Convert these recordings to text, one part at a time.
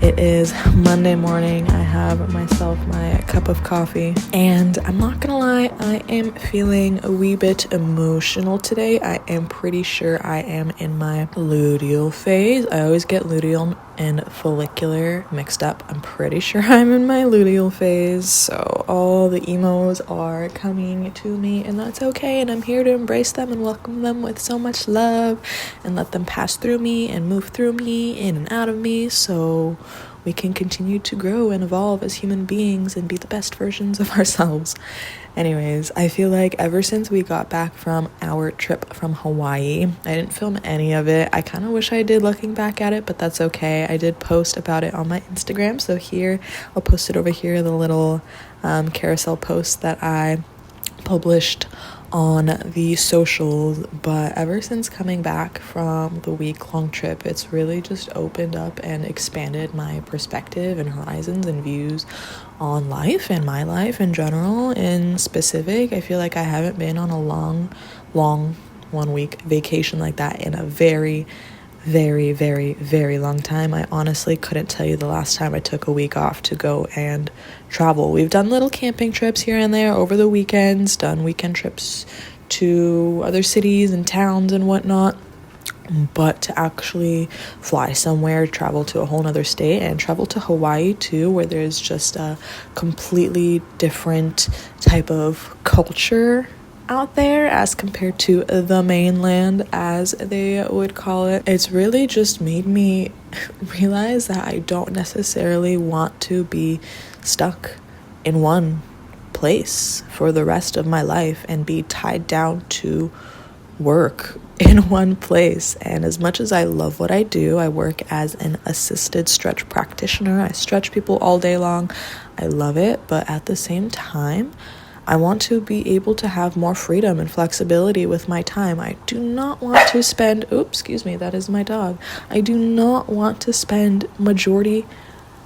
It is Monday morning. I have myself my cup of coffee, and I'm not gonna lie, I am feeling a wee bit emotional today. I am pretty sure I am in my luteal phase. I always get luteal and follicular mixed up. I'm pretty sure I'm in my luteal phase, so all the emos are coming to me, and that's okay, and I'm here to embrace them and welcome them with so much love and let them pass through me and move through me, in and out of me, so we can continue to grow and evolve as human beings and be the best versions of ourselves. Anyways, I feel like ever since we got back from our trip from Hawaii, I didn't film any of it. I kind of wish I did looking back at it, but that's okay. I did post about it on my Instagram, so here, I'll post it over here, the little carousel post that I published on the socials. But ever since coming back from the week-long trip, it's really just opened up and expanded my perspective and horizons and views on life and my life in general. In specific, I feel like I haven't been on a long 1 week vacation like that in a very long time. I honestly couldn't tell you the last time I took a week off to go and travel. We've done little camping trips here and there over the weekends, done weekend trips to other cities and towns and whatnot, but to actually fly somewhere, travel to a whole nother state, and travel to Hawaii too, where there's just a completely different type of culture out there as compared to the mainland, as they would call it. It's really just made me realize that I don't necessarily want to be stuck in one place for the rest of my life and be tied down to work in one place. And as much as I love what I do, I work as an assisted stretch practitioner. I stretch people all day long. I love it, but at the same time, I want to be able to have more freedom and flexibility with my time. I do not want to spend, that is my dog. I do not want to spend majority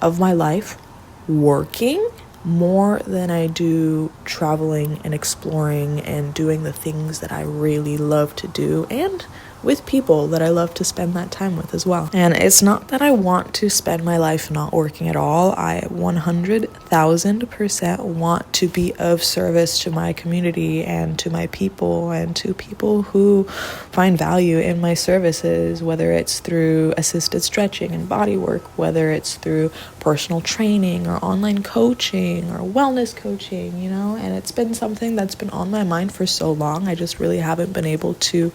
of my life working more than I do traveling and exploring and doing the things that I really love to do, and with people that I love to spend that time with as well. And it's not that I want to spend my life not working at all. I 100,000% want to be of service to my community and to my people and to people who find value in my services, whether it's through assisted stretching and body work, whether it's through personal training or online coaching or wellness coaching, and it's been something that's been on my mind for so long. I just really haven't been able to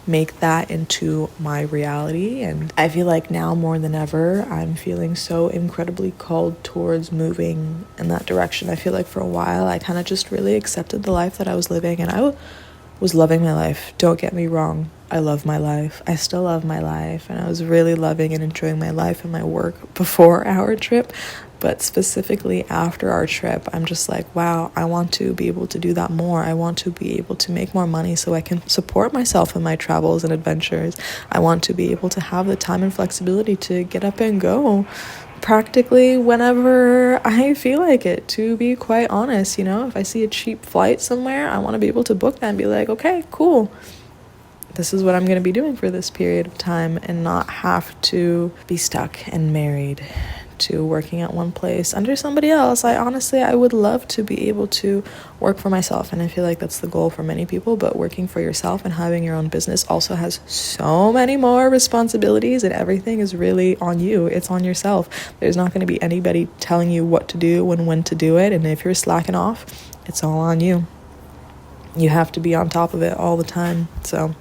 make that into my reality, and I feel like now more than ever I'm feeling so incredibly called towards moving in that direction. I feel like for a while I kind of just really accepted the life that I was living, and I was loving my life. Don't get me wrong, I love my life. I still love my life, and I was really loving and enjoying my life and my work before our trip. But specifically after our trip, I'm just like, wow, I want to be able to do that more. I want to be able to make more money so I can support myself in my travels and adventures. I want to be able to have the time and flexibility to get up and go practically whenever I feel like it, to be quite honest. If I see a cheap flight somewhere, I want to be able to book that and be like, okay, cool. This is what I'm going to be doing for this period of time, and not have to be stuck and married to working at one place under somebody else. I would love to be able to work for myself, and I feel like that's the goal for many people, but working for yourself and having your own business also has so many more responsibilities, and everything is really on you. It's on yourself. There's not going to be anybody telling you what to do and when to do it, and if you're slacking off, it's all on you. You have to be on top of it all the time. So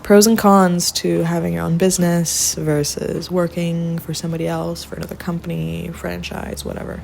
pros and cons to having your own business versus working for somebody else, for another company, franchise, whatever.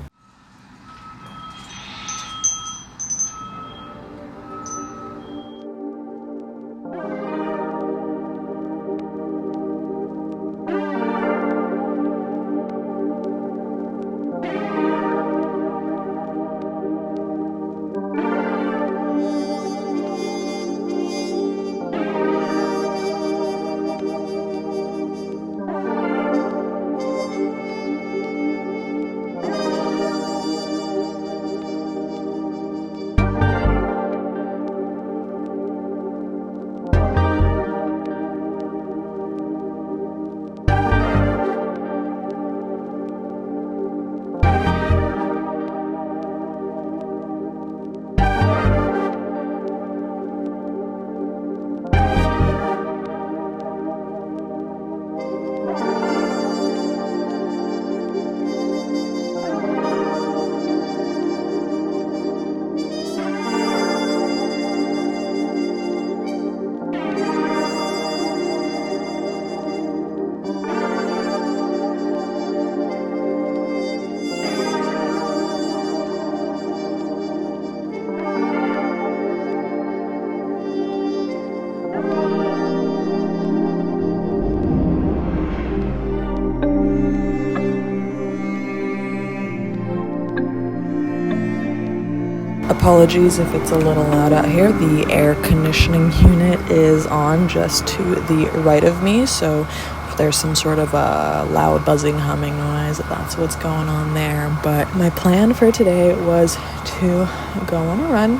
Apologies if it's a little loud out here. The air conditioning unit is on just to the right of me, so if there's some sort of a loud buzzing humming noise, that's what's going on there. But my plan for today was to go on a run.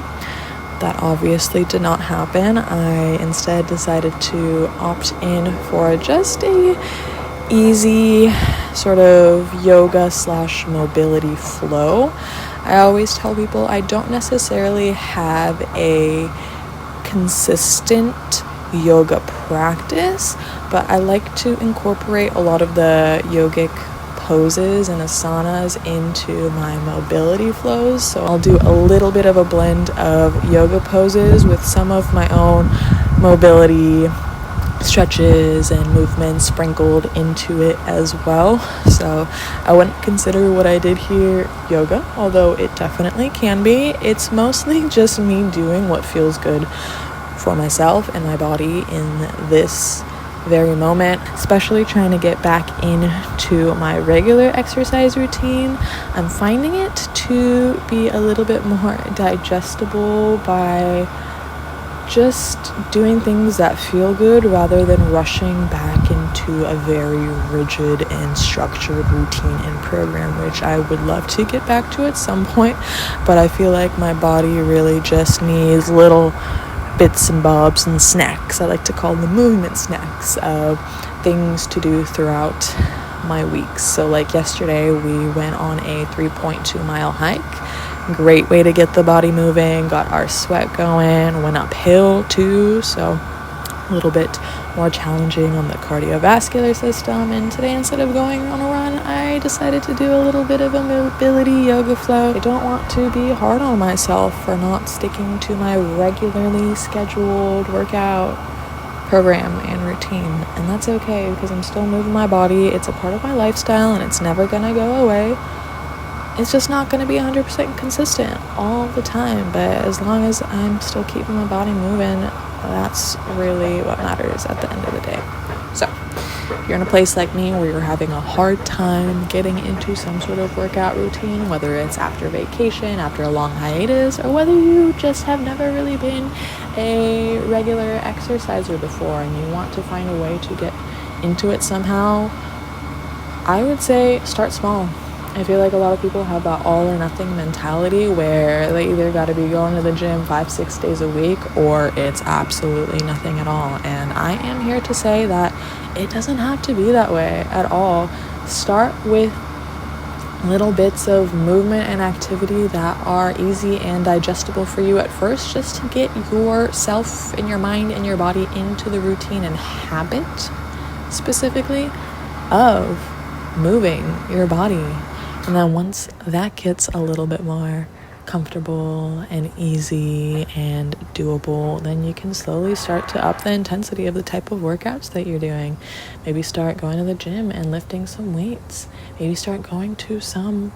That obviously did not happen. I instead decided to opt in for just a easy sort of yoga / mobility flow. I always tell people I don't necessarily have a consistent yoga practice, but I like to incorporate a lot of the yogic poses and asanas into my mobility flows. So I'll do a little bit of a blend of yoga poses with some of my own mobility stretches and movements sprinkled into it as well. So I wouldn't consider what I did here yoga, although it definitely can be. It's mostly just me doing what feels good for myself and my body in this very moment, especially trying to get back into my regular exercise routine. I'm finding it to be a little bit more digestible by just doing things that feel good rather than rushing back into a very rigid and structured routine and program, which I would love to get back to at some point, but I feel like my body really just needs little bits and bobs and snacks. I like to call them movement snacks of things to do throughout my weeks. So like yesterday we went on a 3.2 mile hike. Great way to get the body moving, got our sweat going, went uphill too, so a little bit more challenging on the cardiovascular system. And today, instead of going on a run, I decided to do a little bit of a mobility yoga flow. I don't want to be hard on myself for not sticking to my regularly scheduled workout program and routine, and that's okay because I'm still moving my body. It's a part of my lifestyle and it's never gonna go away. It's just not going to be 100% consistent all the time, but as long as I'm still keeping my body moving, that's really what matters at the end of the day. So if you're in a place like me where you're having a hard time getting into some sort of workout routine, whether it's after vacation, after a long hiatus, or whether you just have never really been a regular exerciser before and you want to find a way to get into it somehow, I would say start small. I feel like a lot of people have that all or nothing mentality where they either got to be going to the gym 5-6 days a week or it's absolutely nothing at all. And I am here to say that it doesn't have to be that way at all. Start with little bits of movement and activity that are easy and digestible for you at first, just to get yourself and your mind and your body into the routine and habit specifically of moving your body. And then once that gets a little bit more comfortable and easy and doable, then you can slowly start to up the intensity of the type of workouts that you're doing. Maybe start going to the gym and lifting some weights. Maybe start going to some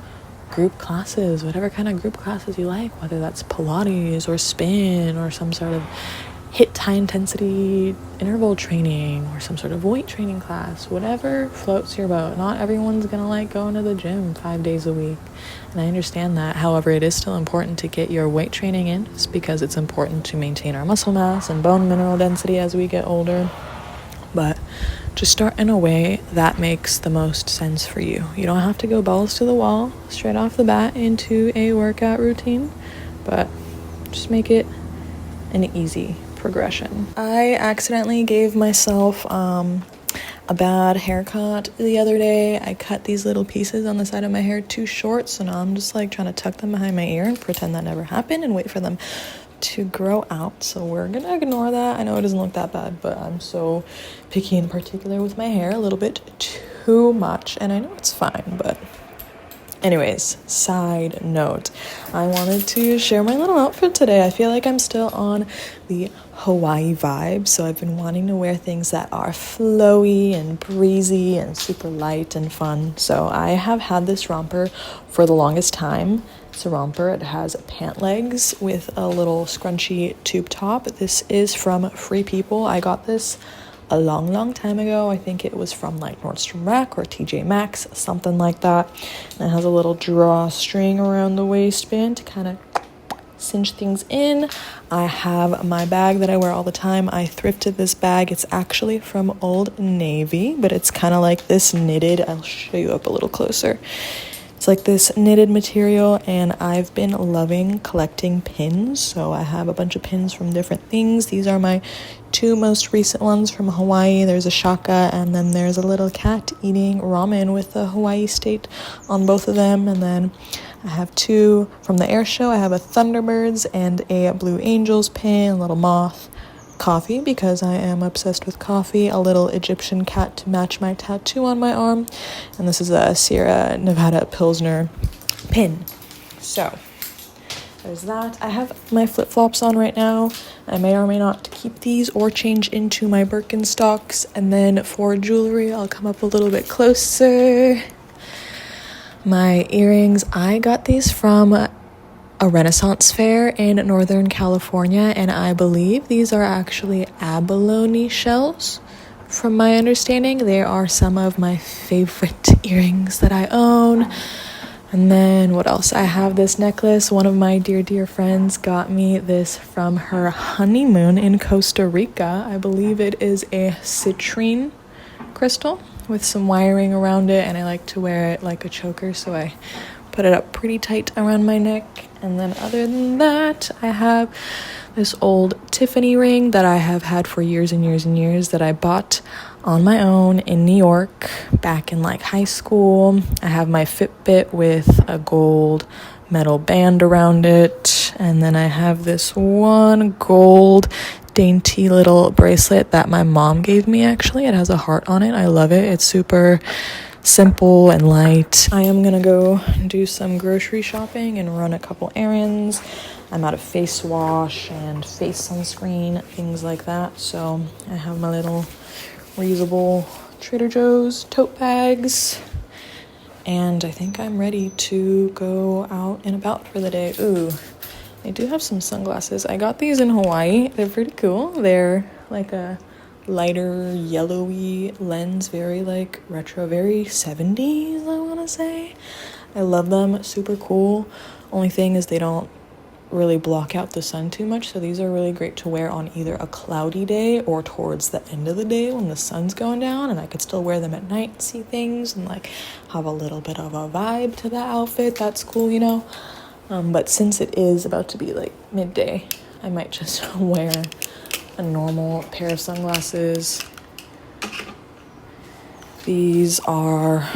group classes, whatever kind of group classes you like, whether that's Pilates or spin or some sort of HIIT high intensity interval training or some sort of weight training class, whatever floats your boat. Not everyone's gonna like going to the gym 5 days a week, and I understand that. However, it is still important to get your weight training in, just because it's important to maintain our muscle mass and bone mineral density as we get older. But just start in a way that makes the most sense for you. You don't have to go balls to the wall straight off the bat into a workout routine, but just make it an easy progression. I accidentally gave myself a bad haircut the other day. I cut these little pieces on the side of my hair too short, so now I'm just like trying to tuck them behind my ear and pretend that never happened and wait for them to grow out. So we're gonna ignore that. I know it doesn't look that bad, but I'm so picky and particular with my hair, a little bit too much, and I know it's fine, but anyways, side note, I wanted to share my little outfit today. I feel like I'm still on the Hawaii vibe, so I've been wanting to wear things that are flowy and breezy and super light and fun. So I have had this romper for the longest time. It's a romper. It has pant legs with a little scrunchy tube top. This is from Free People. I got this a long time ago. I think it was from like Nordstrom Rack or TJ Maxx, something like that. And it has a little drawstring around the waistband to kind of cinch things in, I have my bag that I wear all the time. I thrifted this bag. It's actually from Old Navy, but it's kind of like this knitted. I'll show you up a little closer. It's like this knitted material, and I've been loving collecting pins. So I have a bunch of pins from different things. These are my two most recent ones from Hawaii. There's a shaka, and then there's a little cat eating ramen with the Hawaii state on both of them. And then I have two from the air show. I have a Thunderbirds and a Blue Angels pin, a little moth, coffee because I am obsessed with coffee, a little Egyptian cat to match my tattoo on my arm, and this is a Sierra Nevada Pilsner pin. So there's that. I have my flip-flops on right now. I may or may not keep these or change into my Birkenstocks. And then for jewelry, I'll come up a little bit closer. My earrings, I got these from a Renaissance fair in Northern California, and I believe these are actually abalone shells. From my understanding, they are some of my favorite earrings that I own. And then what else? I have this necklace. One of my dear friends got me this from her honeymoon in Costa Rica. I believe it is a citrine crystal with some wiring around it, and I like to wear it like a choker, so I put it up pretty tight around my neck. And then other than that, I have this old Tiffany ring that I have had for years and years that I bought on my own in New York back in like high school. I have my Fitbit with a gold metal band around it, and then I have this one gold dainty little bracelet that my mom gave me. Actually, it has a heart on it. I love it. It's super simple and light. I am gonna go do some grocery shopping and run a couple errands. I'm out of face wash and face sunscreen, things like that. So I have my little reusable Trader Joe's tote bags, and I think I'm ready to go out and about for the day. Ooh, I do have some sunglasses. I got these in Hawaii. They're pretty cool. They're like a lighter yellowy lens, very like retro, very 70s, I want to say. I love them, super cool. Only thing is they don't really block out the sun too much, so these are really great to wear on either a cloudy day or towards the end of the day when the sun's going down, and I could still wear them at night and see things and like have a little bit of a vibe to the outfit. That's cool, you know. But since it is about to be like midday, I might just wear a normal pair of sunglasses. These are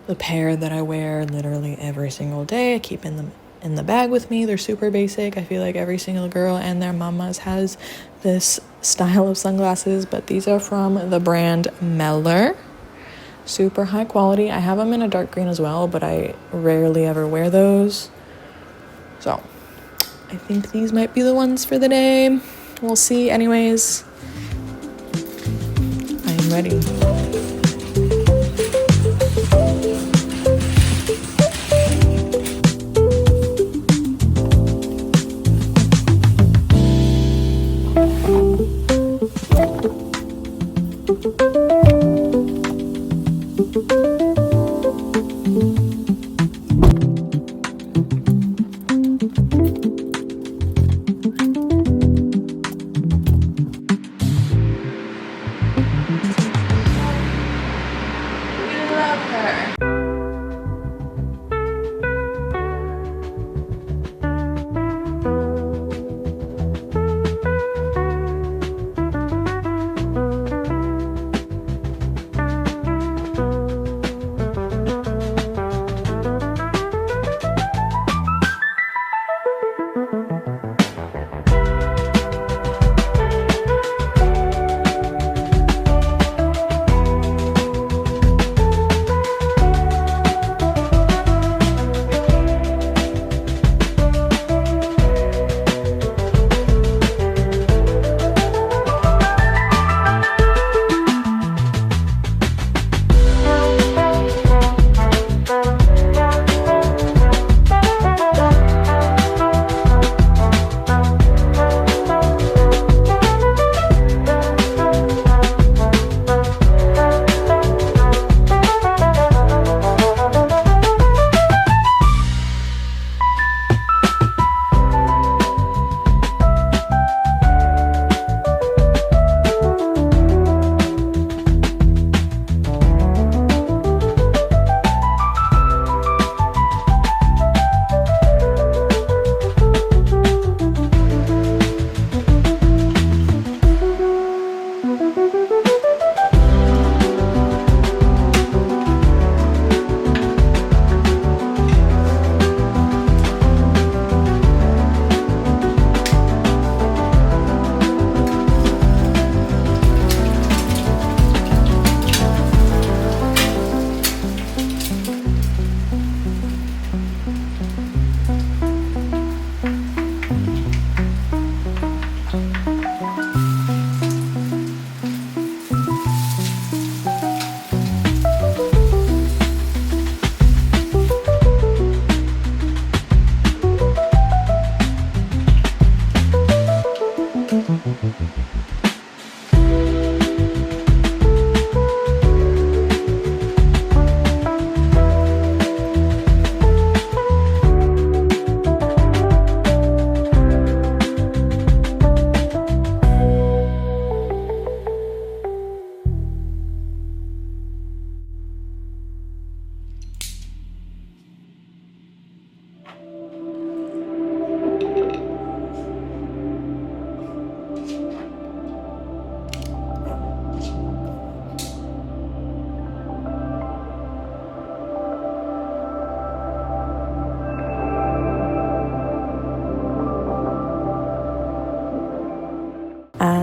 the pair that I wear literally every single day. I keep in the bag with me. They're super basic. I feel like every single girl and their mamas has this style of sunglasses, but these are from the brand Meller. Super high quality. I have them in a dark green as well, but I rarely ever wear those. So I think these might be the ones for the day. We'll see. Anyways, I am ready.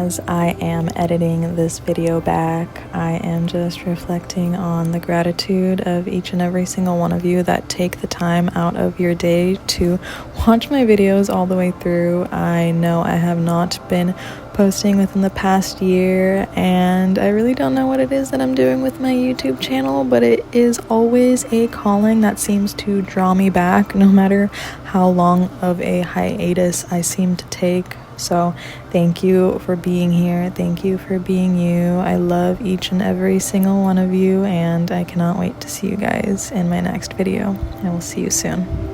as I am editing this video back, I am just reflecting on the gratitude of each and every single one of you that take the time out of your day to watch my videos all the way through. I know I have not been posting within the past year, and I really don't know what it is that I'm doing with my YouTube channel, but it is always a calling that seems to draw me back no matter how long of a hiatus I seem to take. So thank you for being here. Thank you for being you. I love each and every single one of you, and I cannot wait to see you guys in my next video. I will see you soon.